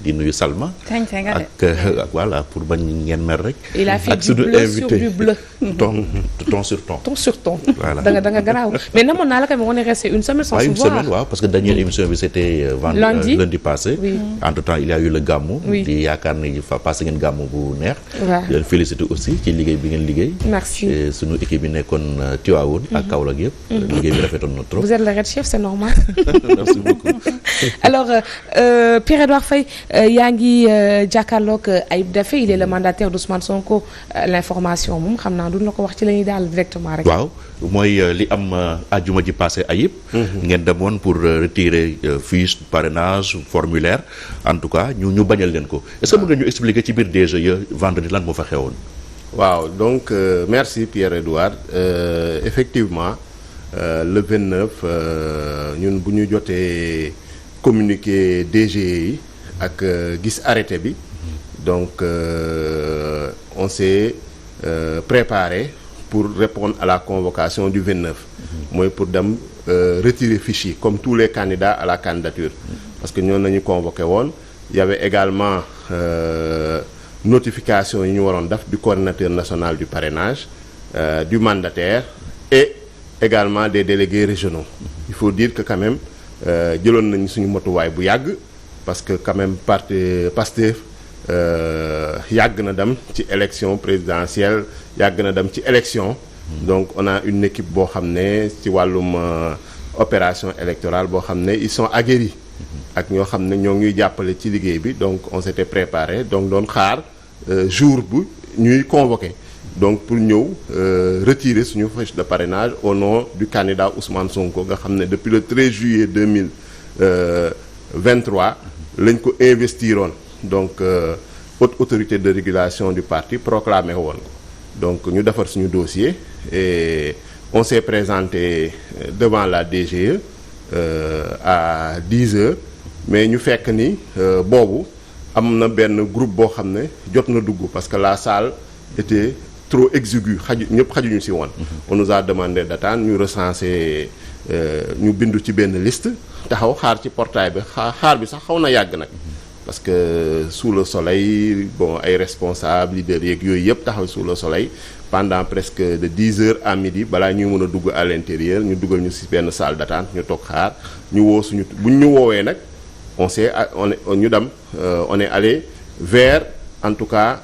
di nuyu Salma. ak voilà pour bañ ngeen mer rek. il a fait du bleu sur du bleu. ton sur ton. ton sur ton. voilà da nga garaaw mais namoon naa la quand même on est resté une semaine sans se voir. une semaine waaw parce que dernière émission bi c'était lundi passé. Oui. entre temps il y a eu le gàmmu. Oui. di yaakaar ni fa passé ngeen gàmmu bu neex. waaw di leen féliciter aussi ci liggéey bi ngeen liggéey. merci et sunu équipe bi nekkoon Tivaouane ak Kaolack yëpp. liggéey bi rafetoon na trop. vous êtes le red chef c'est normal. merci beaucoup. alors Pierre-Edouard Faye yaa ngi jàkkaarloog Ayib Daffé il est le mandataire d'Ousmane Sonko l'information moom xam naa duñ la ko wax ci la ñuy daal directement rek. waaw mooy li am àjjuma ji passé Ayib. ngeen demoon pour retirer fiche parrainage formulaire en tout cas ñu bañal leen ko est-ce que mën nga ñu expliquer ci biir DGE vendredi lan moo fa xewoon. waaw donc merci Pierre-Edouard effectivement le 29 ñun bu ñu jotee communiqué DGE yi ak gis arrêté bi donc on s'est préparé pour répondre à la convocation du 29 mooy pour dem retirer fiche yi comme tous les candidats à la candidature parce que ñoon nañu convoqué woon il y avait également notification yi ñu waroon def du coordinateur national du parrainage du mandataire et également des délégués régionaux il faut dire que quand même jëloon nañu suñu motuwaay bu yàgg parce que quand même parti Pastef yàgg na dem ci élection présidentielle yàgg na dem ci élection donc on a une équipe boo xam ne ci wàllum opération électorale boo xam ne ils sont aguerris ak ñoo xam ne ñoo ngi jàppale ci liggéey bi donc on s'était préparé donc doon xaar jour bu ñuy convoqué donc pour ñëw retirer suñu fiche de parrainage au nom du candidat Ousmane Sonko nga xam ne depuis le 13 juillet 2023 lañ ko investiroon donc haute autorité de régulation du parti proclamé woon ko donc ñu defar suñu dossier et on s'est présenté devant la DGE à 10 heures mais ñu fekk ni boobu am na benn groupe boo xam ne jot na dugg parce que la salle était trop exiguë ñëpp xajuñu ci woon. On nous a demandé d'attendre ñu recenser ñu bindu ci benn liste taxaw xaar ci portail bi xaar bi sax xaw na yàgg nag parce que sous le soleil bon ay responsables leaders yeeg yooyu yëpp taxaw sous le soleil pendant presque de 10 heures à midi balaa ñuy mën a dugg à l'intérieur ñu dugal ñu ci benn salle d'attente ñu toog xaar ñu woo suñu buñ ñu woowee nag on est allé vers en tout cas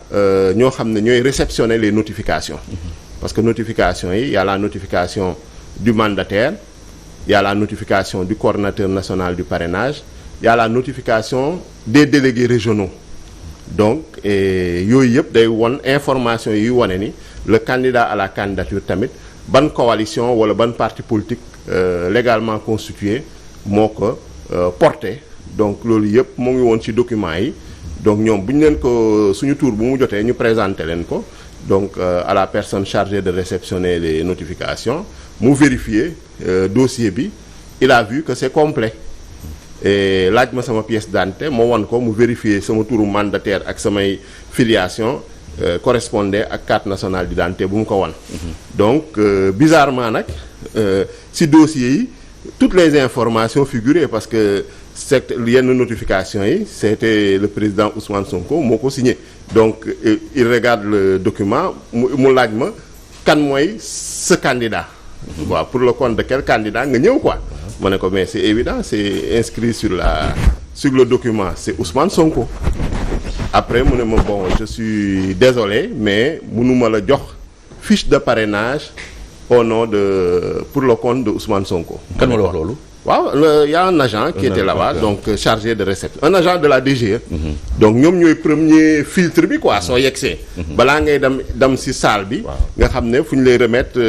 ñoo xam ne ñooy réceptionner les notifications parce que notification yi y a la notification du mandataire il y a la notification du coordinateur national du parrainage il y a la notification des délégués régionaux donc yooyu yëpp day won information yi wane ni le candidat à la candidature tamit ban coalition wala ban parti politique légalement constitué moo ko porté donc loolu yëpp mu ngi woon ci documents yi donc ñoom bu ñu leen ko suñu tour bu mu jotee ñu présenté leen ko donc à la personne chargée de réceptionner les notifications mu vérifier dossier bi il a vu que c'est complet et laaj ma sama pièce d'identité moo wan ko mu vérifier sama turu mandataire ak samay filiation correspondait ak carte nationale d'identité bu mu ko wan donc bizarrement nag ci dossier yi toutes les informations figuraient parce que c'est yenn notification yi c'était le président Ousmane Sonko moo ko signé donc il regarde le document mu laaj ma kan mooy ce candidat waaw pour le compte de quel candidat nga ñëw quoi ma ne ko mais c'est évident c'est inscrit sur le document c'est Ousmane Sonko après mu ne ma bon je suis désolé mais mënuma la jox fiche de parrainage au nom pour le compte de Ousmane Sonko. kan ma la wax loolu. waaw y a un agent qui était là-bas donc chargé de réception un agent de la DGE. donc ñoom ñooy premier filtre bi quoi soo yegsee. balaa ngay dem ci salle bi. nga xam ne fu ñu lay remettre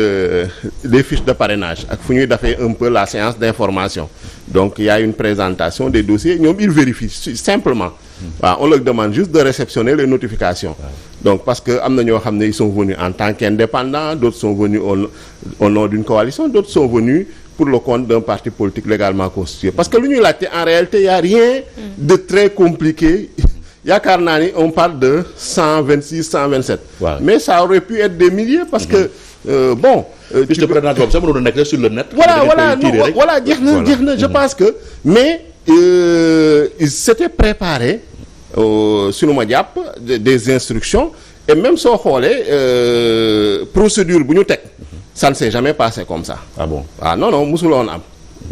les fiches de parrainage ak fu ñuy defee un peu la séance d'information donc y a une présentation des dossiers ñoom ils vérifient simplement. waaw on leur demande juste de réceptionner les notifications. donc parce que am na ñoo xam ne ils sont venus en tant qu'indépendants d'autres sont venus au nom d'une coalition d'autres sont venus pour le compte d'un parti politique légalement constitué parce que lu ñuy laajte en réalité y a rien de très compliqué yaakaar naa ni on parle de 126 127 mais ça aurait pu être des milliers parce que bon fiche de parrainage boobu sax mënoon na nekk sur le net voilà jeex na je pense que mais il s'était préparé sunu ma jàpp des instructions et même soo xoolee procédure bu ñu teg ça ne s'est jamais passé comme ça. Ah bon? Ah non mosuloon am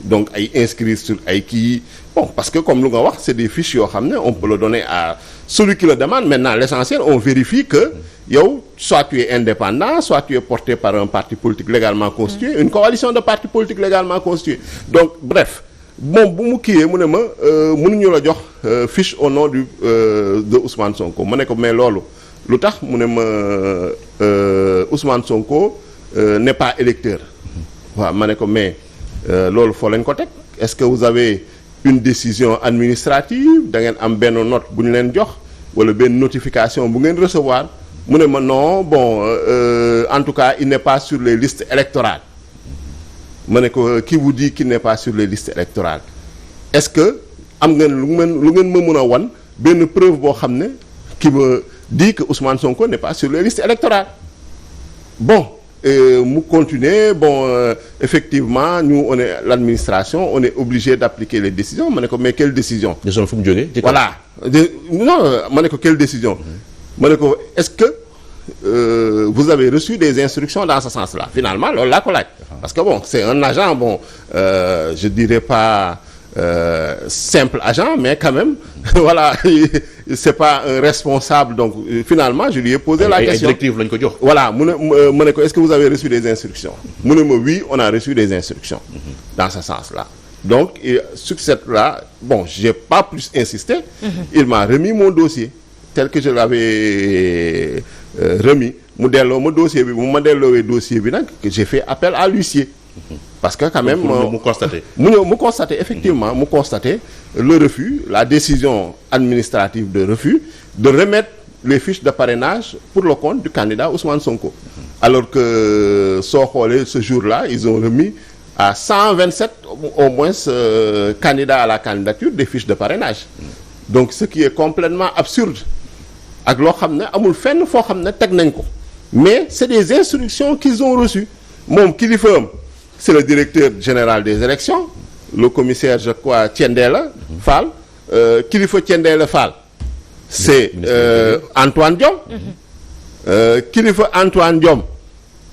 donc ay inscrits sur ay kii bon parce que comme lu nga wax c'est des fiches yoo xam ne on peut le donner à celui qui le demande. Maintenant l'essentiel on vérifie que yow soit tu es indépendant soit tu es porté par un parti politique légalement constitué, une coalition de partis politiques légalement constitués. Donc bref moom bu mu kiiyee mu ne ma mënuñu la jox fiche au nom de Ousmane Sonko ma ne ko mais loolu lu tax mu ne ma Ousmane Sonko n'est pas électeur. waaw ma ne ko mais loolu foo leen ko teg est-ce que vous avez une décision administrative da ngeen am benn note bu ñu leen jox wala benn notification bu ngeen recevoir mu ne ma non bon en tout cas il n'est pas sur les listes électorales. ma ne ko qui vous dit qu'il n'est pas sur les listes électorales est-ce que am ngeen lu ngeen ma mën a wan benn preuve boo xam ne qui me dit que Ousmane Sonko n'est pas sur les listes électorales. Bon mu continuer bon effectivement nous on est l'administration on est obligé d'appliquer les décisions ma ne ko mais quelle décision. décision fu mu jógee. voilà non ma ne ko quelle décision. ma ne ko est-ce que vous avez reçu des instructions dans ce sens-là finalement loolu laa ko laaj. parce que bon c'est un agent bon je dirais pas simple agent mais quand même voilà c'est pas un responsable donc finalement je lui ai posé la question. directive lañ ko jox. voilà mu ne ma ne ko est-ce que vous avez reçu des instructions mu ne ma oui on a reçu des instructions dans ce sens-là. Donc sur cette là bon j'ai pas plus insisté. Il m'a remis mon dossier tel que je l'avais remis mu delloo ma dossier bi bu ma delloowee dossier bi nag j'ai fait appel à l'huissier. Parce que quand même mu constater. mu constater effectivement mu constater le refus la décision administrative de refus de remettre les fiches de parrainage pour le compte du candidat Ousmane Sonko. Alors que soo xoolee ce jour-là ils ont remis à 127 au moins candidats à la candidature des fiches de parrainage. Donc ce qui est complètement absurde ak loo xam ne amul fenn foo xam ne teg nañ ko mais c'est des instructions qu'ils ont reçues moom kilifaam c'est le directeur général des élections le commissaire je crois Thiendella Fall kilifa Thiendella Fall c'est Antoine Diome kilifa Antoine Diome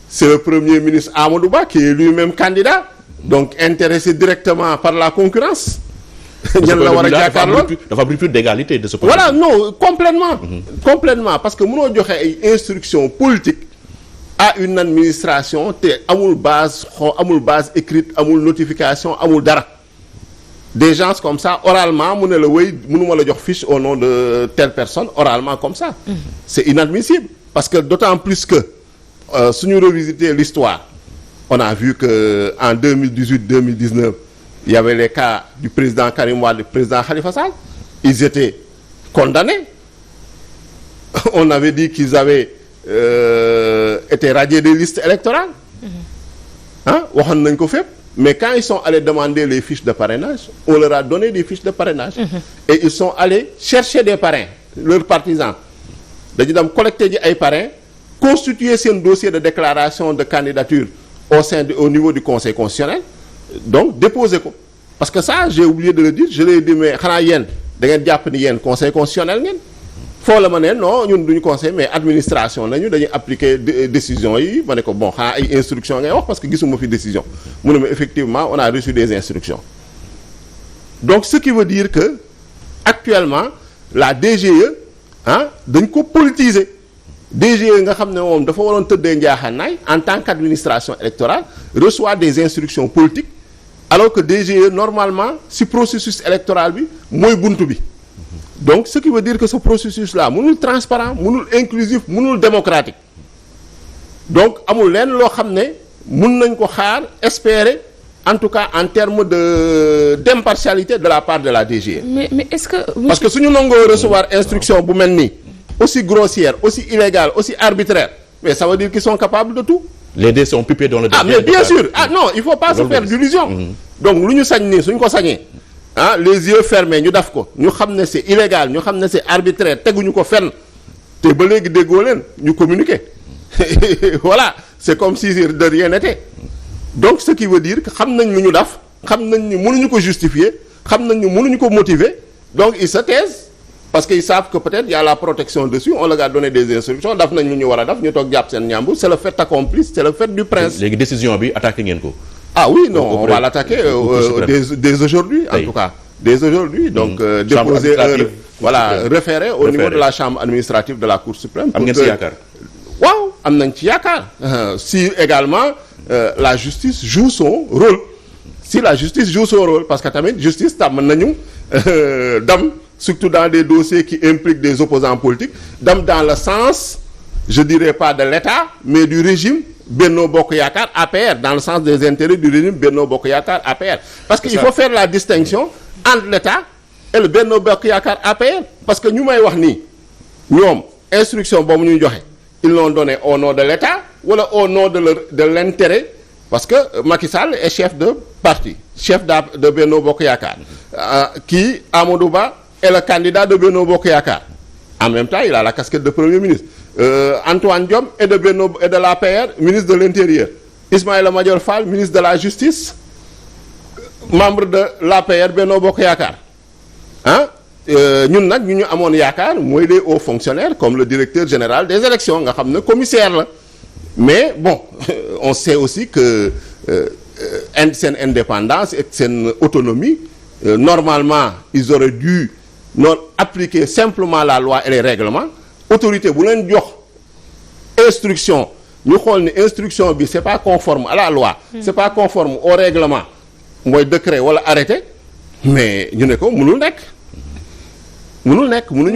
c'est le premier ministre Amadou Ba qui est lui-même candidat donc intéressé directement par la concurrence. ñan la war a jàkkaarloo dafa am plus d'égalité de ce point de voilà vue. non complètement parce que mënoo joxe ay instructions politiques à une administration te amul base écrite amul notification amul dara des gens comme ça oralement mu ne la wéy mënuma la jox fiche au nom de telle personne oralement comme ça. C'est inadmissible parce que d'autant plus que suñu revisiter l'histoire on a vu que en 2018-2019 il y avait les cas du président Karim Wade du président Khalifa Sall ils étaient condamnés on avait dit qu'ils avaient été radiés des listes électorales waxoon nañ ko fépp mais quand ils sont allés demander les fiches de parrainage on leur a donné des fiches de parrainage et ils sont allés chercher des parrains leurs partisans dañu dem collecter ji ay parrains constituer seen dossier de déclaration de candidature au niveau du conseil constitutionnel donc déposer ko parce que ça j'ai oublié de le dire je l'ai dit mais xanaa yéen da ngeen jàpp ni yéen conseil constitutionnel ngeen foo la ma ne non ñun duñu conseil mais administration nañu dañuy appliquer décision yi ma ne ko bon xanaa ay instructions ngay wax parce que gisuma fi décision mu ne ma effectivement on a reçu des instructions donc ce qui veut dire que actuellement la DGE dañ ko politiser DGE nga xam ne moom dafa waroon tëddee njaaxaanaay en tant qu'administration électorale reçoit des instructions politiques alors que DGE normalement si processus électoral bi mooy buntu bi donc ce qui veut dire que ce processus là mënul transparent mënul inclusif mënul démocratique donc amul leen loo xam ne mën nañ ko xaar espérer en tout cas en termes d'impartialité de la part de la DGE. mais est-ce que. parce que suñu nangoo recevoir instruction bu mel nii aussi grossière aussi illégale aussi arbitraire mais ça veut dire qu'ils sont capables de tout. Les dés sont pipés dans le mais bien sûr non il faut pas se faire d'illusions. Donc lu ñu sañ nii suñ ko sañee les yeux fermés ñu def ko ñu xam ne c'est illégal ñu xam ne c'est arbitraire teguñu ko fenn te ba léegi déggoo leen ñu communiquer voilà c'est comme si de rien n'était donc ce qui veut dire que xam nañ lu ñu def xam nañ ni mënuñu ko justifier xam nañ ni mënuñu ko motiver donc ils se taisent parce qu'ils savent que peut-être il y a la protection dessus, on leur a donné des instructions daf nañ lu ñu war a def ñu toog jàpp seen ñàmbur, c'est le fait accompli, c'est le fait du prince. léegi décision bi attaqué ngeen ko. Ah oui, non, on va l'attaquer dès aujourd'hui, en tout cas. Dès aujourd'hui, donc déposer un référé au niveau de la chambre administrative de la Cour suprême. am ngeen ci yaakaar. waaw am nañ ci yaakaar si également la justice joue son rôle. Si la justice joue son rôle, parce que tamit justice tàmm nañu dem surtout dans des dossiers qui impliquent des opposants politiques dem dans le sens, je dirais pas de l'État, mais du régime Benno Bokk Yaakaar APR, dans le sens des intérêts du régime Benno Bokk Yaakaar APR. Parce que il faut faire la distinction entre l'État et le Benno Bokk Yaakaar APR. Parce que ñu may wax nii ñoom instruction boobu ñuy joxe ils l'ont donné au nom de l'État wala au nom de l'intérêt, parce que Macky Sall est chef de parti, chef de Benno Bokk Yaakaar, qui Amadou Ba est le candidat de Benno Bokk Yaakaar. En même temps, il a la casquette de Premier ministre. Antoine Diome est de Benno et de l'APR, ministre de l'Intérieur. Ismaïla Madior Fall, ministre de la Justice, membre de l'APR Benno Bokk Yaakaar. Ñun nag ñu amoon yaakaar mooy les hauts fonctionnaires comme le directeur général des élections nga xam ne commissaire la. Mais bon, on sait aussi que seen indépendance et seen autonomie, normalement ils auraient dû appliquer simplement la loi et les règlements. Autorité bu leen jox instruction ñu xool ni instruction bi c'est pas conforme à la loi, c'est pas conforme au règlement, mooy décret wala arrêté, mais ñu ne ko mënuñu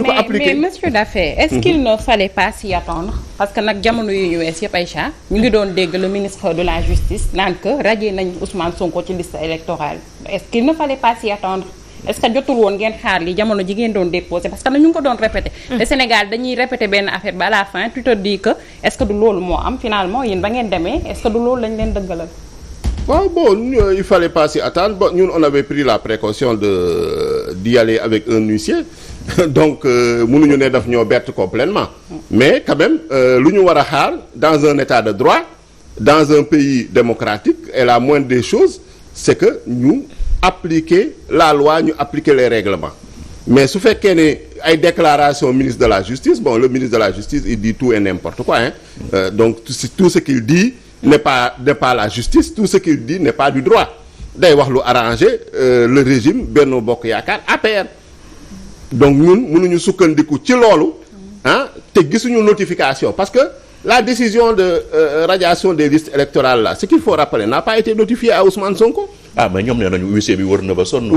ko appliquer. Mais monsieur Daffé, est-ce qu'il ne fallait pas s'y attendre? Parce que nag jamono yu ñu wees yëpp Aïcha ñu ngi doon dégg le ministre de la justice naan que radié nañ Ousmane Sonko ci liste électorale. Est-ce qu'il ne fallait pas s'y attendre? Est-ce que jotul woon ngeen xaar li jamono ji ngeen doon déposé, parce que ñu ngi ko doon répété. te Sénégal dañuy répété benn affaire ba à la fin tu te dis que est-ce que du loolu moo am finalement yéen ba ngeen demee est-ce que du loolu lañ leen dëggalal. waaw bon il fallait pas s'y attendre. Bon ñun on avait pris la précaution d'y aller avec un huissier donc mënuñu ne daf ñoo bett complètement, mais quand même lu ñu war a xaar dans un état de droit, dans un pays démocratique, et la moindre des choses c'est que ñu appliquer la loi, ñu appliquer les règlements. Mais su fekkee ne ay déclaration ministre de la justice, bon le ministre de la justice il dit tout et n'importe quoi donc tout ce qu'il dit n'est pas la justice, tout ce qu'il dit n'est pas du droit. Day wax lu arranger le régime Benno Bokk Yaakaar APR. Donc ñun mënuñu sukkandiku ci loolu te gisuñu notification, parce que la décision de radiation des listes électorales là, ce qu'il faut rappeler, n'a pas été notifié à Ousmane Sonko. Mais ñoom nee nañu huissier bi wër na ba sonn.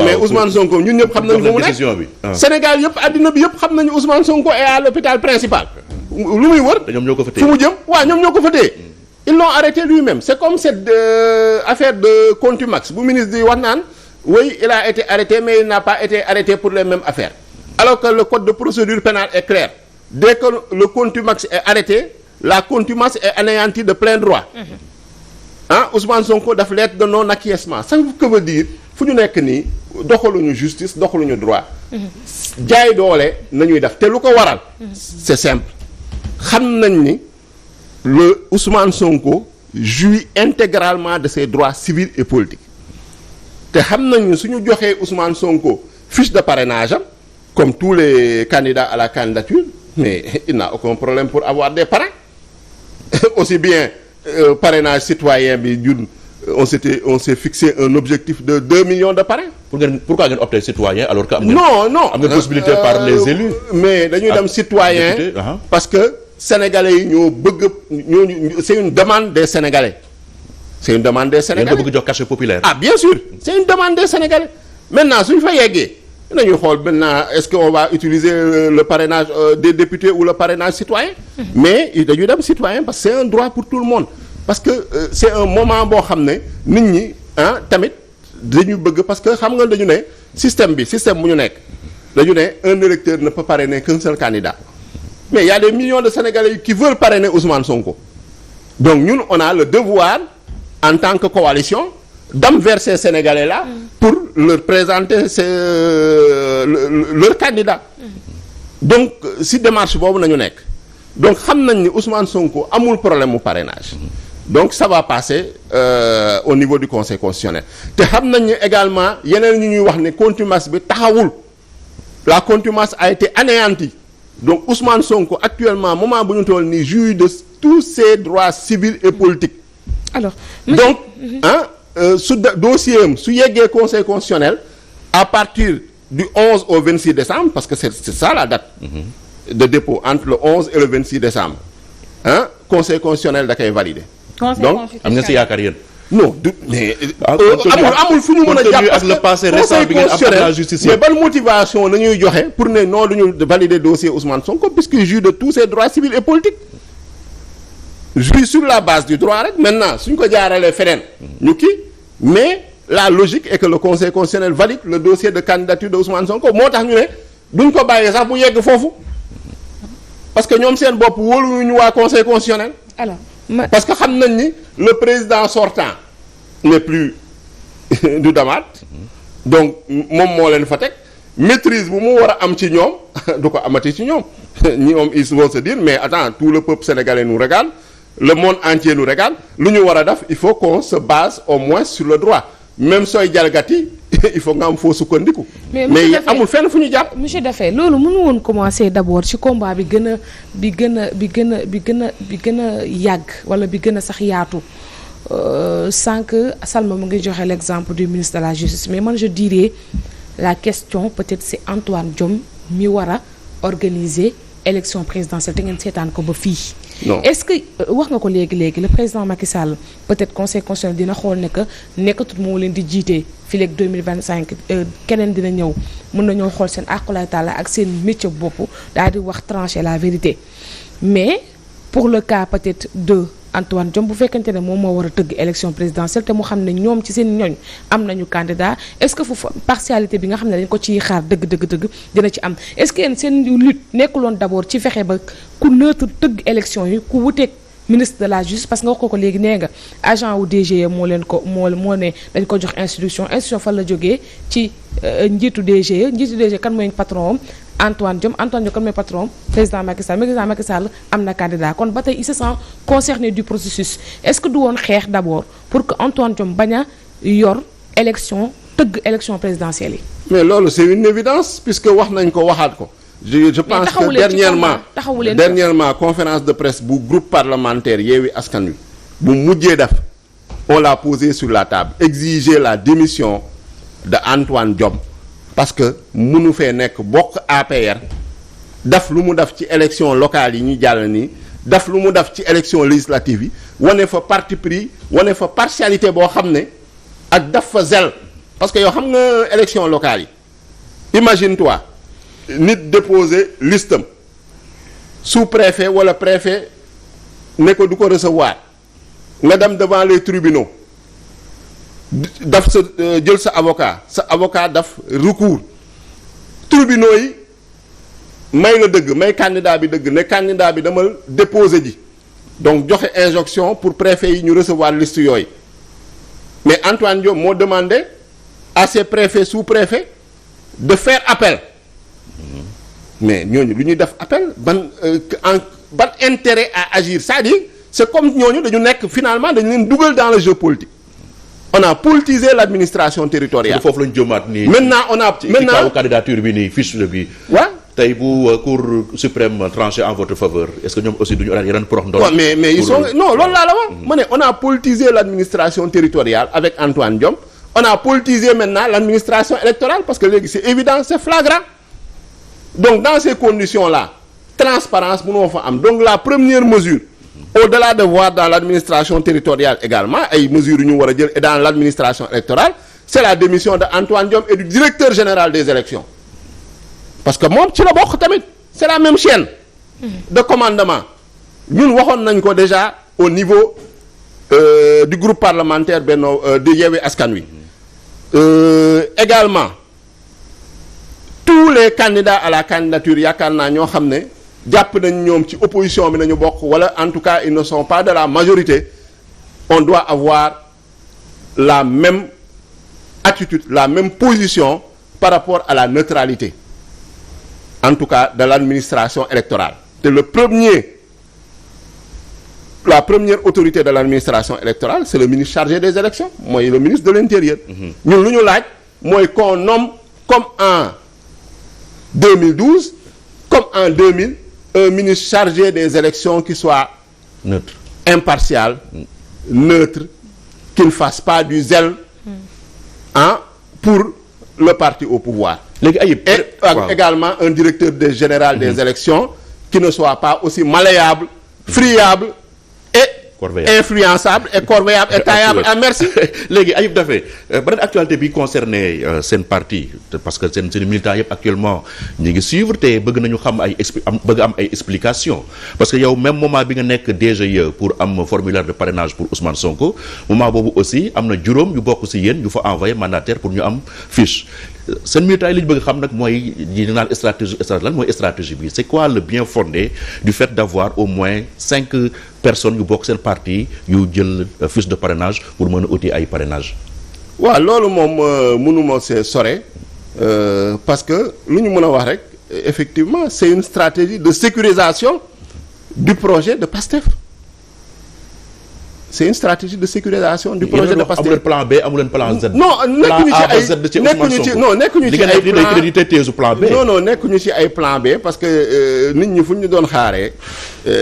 Mais Ousmane Sonko ñun ñëpp xam nañu fu mu nekk. Sénégal yëpp àddina bi yëpp xam nañu Ousmane Sonko est à l'hôpital principal. lu muy wër. ñoom ñoo ko fa téye fu mu jëm waaw ñoom ñoo ko fa téye. Ils l'ont arrêté lui-même. C'est comme cette affaire de contumace bu ministre di wax naan oui il a été arrêté mais il n'a pas été arrêté pour les mêmes affaires, alors que le code de procédure pénale est clair. Dès que le contumace est arrêté, la contumace est anéantie de plein droit. Ousmane Sonko daf lettre de non acquiescement. Ça veut dire fu ñu nekk nii doxaluñu justice doxaluñu droit. jaay doole nañuy def te lu ko waral. c'est simple. xam nañ ni le Ousmane Sonko jouit intégralement de ses droits civils et politiques. te xam nañ ni suñu joxee Ousmane Sonko fiche de parrainage am comme tous les candidats à la candidature, mais il n'a aucun problème pour avoir des parrains. Aussi bien parrainage citoyen bi ñun on s'est fixé un objectif de 2 millions de parrains. Pourquoi ngeen opté citoyen alors que am ngeen possibilité par les élus. Mais dañuy dem citoyen parce que sénégalais yi ñoo bëgg c'est une demande des sénégalais. C'est une demande des sénégalais. ngeen ko bëgg jox cachet populaire. Bien sûr, c'est une demande des sénégalais. Maintenant suñu fa yeggee nañu xool maintenant est-ce qu'on va utiliser le parrainage des députés ou le parrainage citoyen. Mais dañuy dem citoyen parce que c'est un droit pour tout le monde. Parce que c'est un moment boo xam ne nit ñi tamit dañu bëgg, parce que xam nga dañu ne système bu ñu nekk dañu ne un électeur ne peut parrainer qu'un seul candidat. Mais il y a des millions de Sénégalais qui veulent parrainer Ousmane Sonko. Donc ñun on a le devoir en tant que coalition d'am vers ces Sénégalais-là pour leur présenter leur candidat. Donc si démarche boobu nañu nekk, donc xam nañ ni Ousmane Sonko amul problème mu parrainage. Donc ça va passer au niveau du Conseil constitutionnel. te xam nañ ni également yeneen ñu ñuy wax ne contumace bi taxawul la contumace a été anéantie. Donc Ousmane Sonko actuellement moment bu ñu toll nii jouit de tous ses droits civils et politiques. Alors donc su dossier am su yeggee conseil constitutionnel à partir du 11 au 26 décembre parce que c'est ça la date de dépôt entre le 11 et le 26 décembre conseil constitutionnel da koy valider. Donc am nga si yaakaar yéen. non du mais. amul fu ñu mën a jàpp parce que le passé récent bi ngeen am ak la justice mais ban motivation la ñuy joxe pour ne non duñu valider dossier Ousmane Sonko puisqu'il jouit de tous ses droits civils et politiques. jouit sur la base du droit rek maintenant suñ ko jaaralee feneen ñu kii mais la logique est que le conseil constitutionnel valide le dossier de candidature de Ousmane Sonko moo tax ñu ne duñ ko bàyyee sax bu yegg foofu parce que ñoom seen bopp wóoluñu waa conseil constitutionnel. alors parce que xam nañ ni le président sortant n'est plus du damaat donc moom moo leen fa teg maîtrise bu mu war a am ci ñoom du ko amati ci ñoom ñoom ils vont se dire mais attends tout le peuple sénégalais nous regarde le monde entier nous regarde lu ñu war a def il faut qu'on se base au moins sur le droit même sooy jalgati il faut nga am foo sukkandiku. mais amul fenn fu ñu jàpp. monsieur Daffé loolu mënu woon commencer d'abord ci combat bi gën a yàgg wala bi gën a sax yaatu sans que Salma mu ngi joxe l'exemple du ministre de la justice mais man je dirais la question peut-être c'est Antoine Diome mi war a organiser élection présidentielle te ngeen seetaan ko ba fii. non est-ce que wax nga ko léegi le président Macky Sall peut-être conseil constitutionnel dina xool ne que nekkatul moo leen di jiite fii léegi 2025 keneen dina ñëw mën nañoo xool seen àqulaay taala ak seen métier bopp daal di wax trancher la vérité mais pour le cas peut-être de Antoine Diome bu fekkente ne moom moo war a tëgg élection présidentielle te mu xam ne ñoom ci seen ñoñ am nañu candidat est-ce que foofu partialité bi nga xam ne dañ ko ciy xaar dëgg dina ci am est-ce que yéen seen lutte nekkuloon d'abord ci fexe ba ku neutre tëgg élection yi ku wuteeg ministre de la justice parce que nga wax ko léegi nee nga agent wu DGE moo leen ko moo ne dañ ko jox instruction fan la jógee ci njiitu DGE kan mooy patron am Antoine Diome kan mooy patron président Macky Sall am na candidat kon ba tey il se sent concerné du processus est-ce que du woon xeex d'abord pour que Antoine Diome bañ a yor tëgg élection présidentielle yi. mais loolu c'est une évidence puisque wax nañ ko waxaat ko. je pense que dernièrement conférence de presse bu groupe parlementaire Yewwi Askan Wi bu mujjee def on l'a posé sur la table exiger la démission de Antoine Diome parce que mënu fee nekk bokk APR daf lu mu def ci élection locale yi ñu jàll nii daf lu mu def ci élection législative yi wane fa parti pris wane fa partialité boo xam ne ak daf fa zèle parce que yow xam nga élection locale yi imagine-toi nit déposer listam sous-préfet wala préfet ne ko du ko recevoir nga dem devant les tribunaux daf sa jël sa avocat daf recours tribunaux yi may la dëgg may candidat bi dëgg ne candidat bi dama déposer ji donc joxe injonction pour préfet yi ñu recevoir liste yooyu mais Antoine Diome moo demandé à ses préfets sous-préfets de faire appel mais ñooñu lu ñuy def appel ban intérêt à agir c'est-à-dire c'est comme ñooñu dañu nekk finalement dañu leen dugal dans le jeu politique on a politisé l'administration territoriale. foofu lañu jëmaat nii. maintenant on a ci kaw candidature bi nii fiche bi. waaw tey bu cour suprême tranché en votre faveur est-ce que ñoom aussi duñu yeneen prox ndox. mais ils sont non loolu laa la wax. ma ne on a politisé l'administration territoriale avec Antoine Diome. On a politisé maintenant l'administration électorale parce que léegi c'est évident c'est flagrant donc dans ces conditions-là transparence mënoo fa am donc la première mesure au-delà de voir dans l'administration territoriale également ay mesures yu ñu war a jël et dans l'administration électorale c'est la démission de Antoine Diome et du directeur général des élections parce que moom ci la bokk tamit c'est la même chaîne de commandement ñun waxoon nañ ko déjà au niveau du groupe parlementaire Benno de Yewwi Askan Wi également tous les candidats à la candidature yaakaar naa ñoo xam ne jàpp nañ ñoom ci opposition bi nañu bokk wala en tout cas ils ne sont pas de la majorité on doit avoir la même attitude la même position par rapport à la neutralité en tout cas de l'administration électorale te la première autorité de l'administration électorale c'est le ministre chargé des élections mooy le ministre de l'intérieur ñun lu ñu laaj mooy qu'on nomme comme en 2012 comme en 2000 un ministre chargé des élections qui soit neutre, impartial, neutre, qui ne fasse pas du zèle pour le parti au pouvoir. léegi Ayib Et également un directeur général des élections qui ne soit pas aussi malléable, friable et Corvéable. influençable et corvéable et taillable. Ah, merci. léegi Ayib Daffé beneen actualité bi concerné seen parti parce que seen militants yëpp actuellement ñu ngi suivre te bëgg nañu xam bëgg am ay explications parce que yow même moment bi nga nekk DGE pour am formulaire de parrainage pour Ousmane Sonko moment boobu aussi am na juróom yu bokk ci yéen yu fa envoyé mandataire pour ñu am fiche seen militants yi li ñu bëgg xam nag mooy ñi naan stratégie lan mooy stratégie bi c'est quoi le bien fondé du fait d'avoir au moins 5 personnes yu bokk seen parti yu jël fiche de parrainage pour mën a uti ay parrainage. waaw loolu moom mënuma see sore parce que lu ñu mën a wax rek effectivement c'est une stratégie de sécurisation du projet de PASTEF. C'est une stratégie de sécurisation du projet de PASTEF. amuleen plan B amuleen plan Z. non nekkuñu ci ay plan B. non nekkuñu ci ay plan B parce que nit ñi fu ñu doon xaaree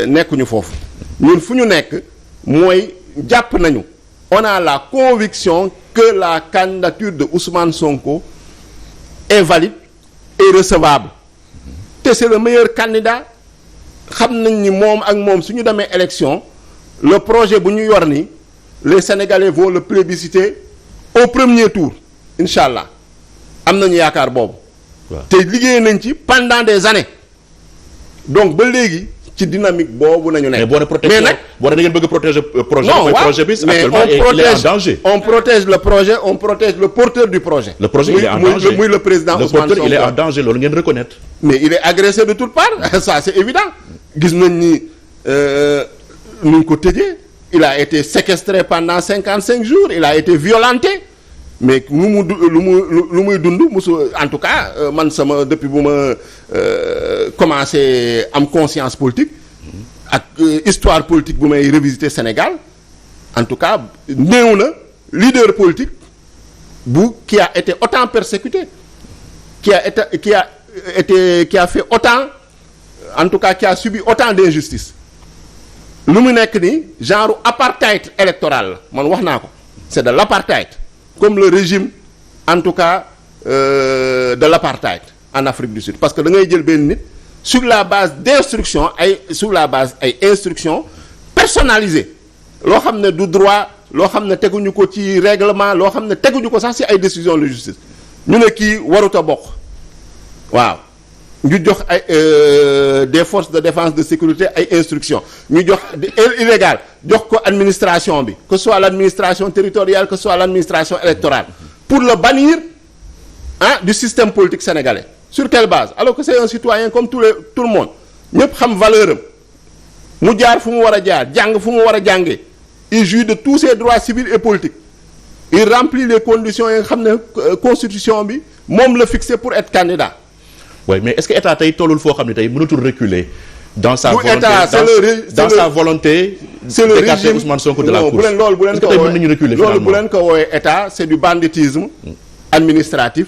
nekkuñu foofu ñun fu ñu nekk mooy jàpp nañu on a la conviction que la candidature de Ousmane Sonko est valide et recevable te c'est le meilleur candidat xam nañ ni moom ak moom su ñu demee élection. Le projet bu ñu yor ni les Sénégalais vont le plébisciter au premier tour incha allah am nañu yaakaar boobu. te liggéey nañ ci pendant des années donc ba léegi ci dynamique boobu nañu nekk. mais nag boo da ngeen bëgg protéger projet. non waaw projet bi mais actuellement il est en danger. on protège le projet on protège le porteur du projet. le projet il est en danger muy le président Ousmane Sonko. le porteur il est en danger loolu ngeen reconnaître. mais il est agressé de toutes parts ça c'est évident gis nañ ni. nu ñu ko tëjee il a été séquestré pendant 55 jours il a été violenté mais lu muy dund musu en tout cas man sama depuis bu ma commencé am conscience politique ak histoire politique bu may revisiter Sénégal en tout cas néew na leader politique qui a été autant persécuté qui a fait autant en tout cas qui a subi autant d'injustice lu mu nekk ni genre apartheid électoral la man wax naa ko c'est de l'apartheid comme le régime en tout cas de l'apartheid en Afrique du Sud parce que da ngay jël benn nit sur la base d'instruction ay instructions personnalisées loo xam ne du droit loo xam ne teguñu ko ci règlement loo xam ne teguñu ko sax ci ay décisions de justice ñu ne kii warut a bokk waaw ñu jox ay des forces de défense de sécurité ay instructions ñu jox illégal jox ko administration bi que ce soit l'administration territoriale que ce soit l'administration électorale pour le bannir du système politique sénégalais sur quelle base alors que c'est un citoyen comme tout le monde ñëpp xam valeur am mu jaar fu mu war a jaar jàng fu mu war a jàngee il jouit de tous ses droits civils et politiques il remplit les conditions yi nga xam ne constitution bi moom la fixé pour être candidat. Oui, mais est-ce que état tey tollul foo xam ne tey mënatul reculer dans sa volonté c'est le d'écarter régime Ousmane Sonko de la course. loolu bu leen ko mën nañu reculer loolu bu finalement leen ko woowee état c'est du banditisme administratif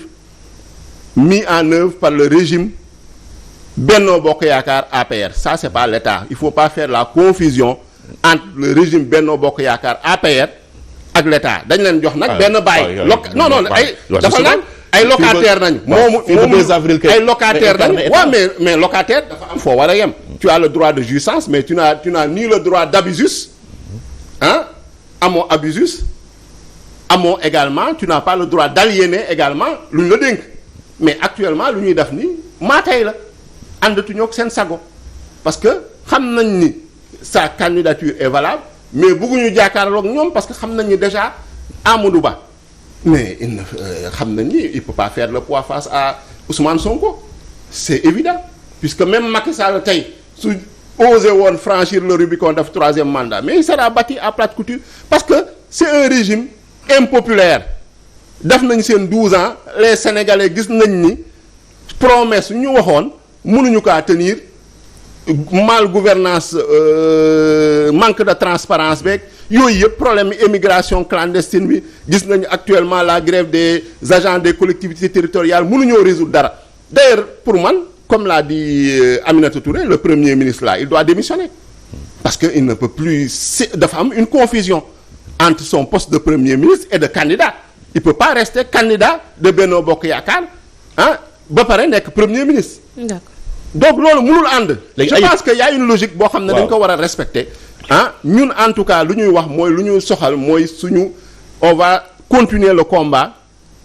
mis en œuvre par le régime Benno Bokk Yaakaar APR ça c'est pas l'état il faut pas faire la confusion entre le régime Benno Bokk Yaakaar APR ak l'état dañ leen jox nag benn bàyyi non ay dafa naan ay locataire nañu moomu ay locataire nañu waaw mais locataire dafa am foo war a yem tu as le droit de jouissance mais tu n'as ni le droit d'abusus amoo abusus amoo également tu n'as pas le droit d'aliéner également lu ñu la dénk mais actuellement lu ñuy def ni maa tey la àndatuñoo ak seen sago parce que xam nañ ni sa candidature est valable mais bëgguñu jàkkaarloo ak ñoom parce que xam nañ ni déjà Amadou Ba mais xam nañ ni il peut pas faire le poids face à Ousmane Sonko c'est évident puisque même Macky Sall tey su osé woon franchir le Rubicon def 3e mandat mais il sera battu à plate couture parce que c'est un régime impopulaire def nañ seen 12 ans les Sénégalais gis nañ ni promesse ñu waxoon mënuñu kaa tenir mal gouvernance manque de transparence beeg yooyu yëpp problème immigration clandestine bi gis nañu actuellement la grève des agents des collectivités territoriales mënuñoo résoudre dara d'ailleurs pour man comme l'a dit Aminata Touré le premier ministre là il doit démissionner parce que il ne peut plus dafa am une confusion entre son poste de premier ministre et de candidat il peut pas rester candidat de Benno Bokk Yaakaar ah ba pare nekk premier ministre. D'accord. donc loolu mënul ànd. léegi je pense que y a une logique boo xam ne dañ ko war a respecter ah ñun en tout cas lu ñuy wax mooy lu ñu soxal mooy suñu on va continuer le combat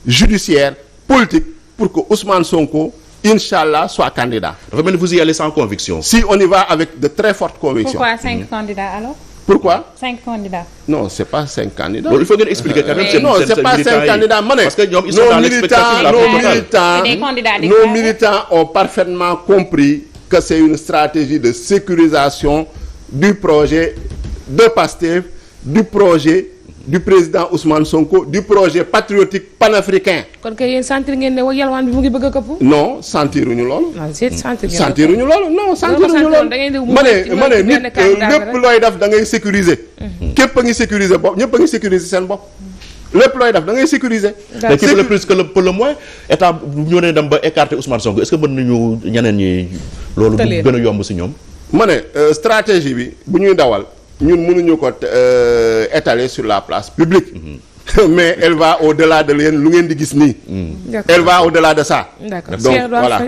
judiciaire politique pour que Ousmane Sonko Inch'Allah soit candidat. dafa mel ni vous y allez sans conviction. Si on y va avec de très fortes convictions. Pourquoi 5 candidats alors? Pourquoi? 5 candidats. Non, c'est pas 5 candidats. loolu il faut ngeen expliquer quand même. Non, c'est pas 5 candidats. Parce que ñoom ils sont dans l'expectative la C'est des candidats nos militants ont parfaitement compris que c'est une stratégie de sécurisation du projet de Pastef, du projet du président Ousmane Sonko, du projet patriotique panafricain. kon kay yéen sentir ngeen ne yalwaan bi mu ngi bëgg a këpp. Non, sentiruñu loolu. non c'est sentir ngeen. Sentiruñu loolu non sentiruñu loolu. ma ne nit lépp looy def da ngay sécuriser. képp a ngi sécuriser bopp ñëpp a ngi sécuriser seen bopp. lépp looy def da ngay sécuriser. mais qui le plus que pour le moins état ñoo ne dem ba écarter Ousmane Sonko est-ce que mën nañu ñeneen ñi. loolu bu gën a yomb si ñoom. ma ne stratégie bi bu ñuy dawal ñun mënuñu ko étaler sur la place publique. mais elle va au-delà de leen lu ngeen di gis nii. elle va au-delà de ça. D'accord. donc voilà.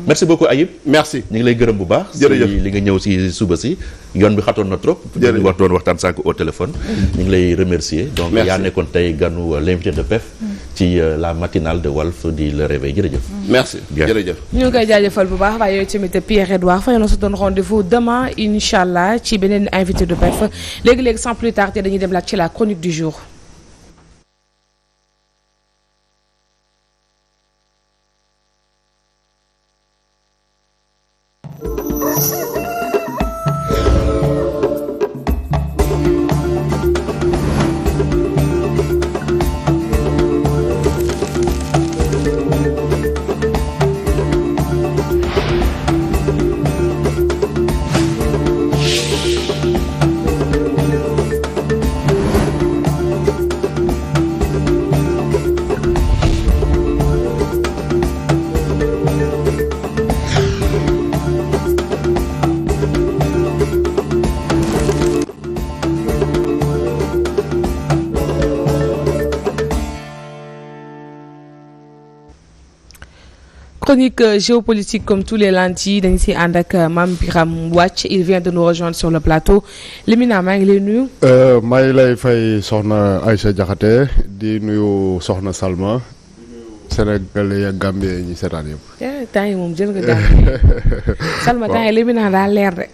merci beaucoup Ayib. merci ñu ngi lay gërëm bu baax. jërëjëf si li nga ñëw si suba si yoon bi xatoon na trop. jërëjëf ñu doon waxtaan sànq au téléphone. ñu ngi lay remercier. donc Merci. yaa nekkoon tey ganu l'invité de PEF. ci la matinale de Walf di Le Réveil jërëjëf. merci Bien. jërëjëf. ñu ngi koy jaajëfal bu baax waaye yooyu tamit Pierre-Edouard Faye na sa doon rendez-vous demain incha ci beneen invité de PEF léegi-léegi sans plus tarder dañuy dem laaj ci la chronique du jour. Chronique géopolitique comme tous les lundis dañu si ànd ak Mame Birame Wathie il vient de nous rejoindre sur le plateau Limina maa ngi lay nuyu. maa ngi lay fay soxna Aïcha Diakhaté di nuyu soxna Salma Sénégalais ak Gambie ñi seetaan yëpp. temps yi moom jël nga jàmm Salma temps yi Limina daa leer de.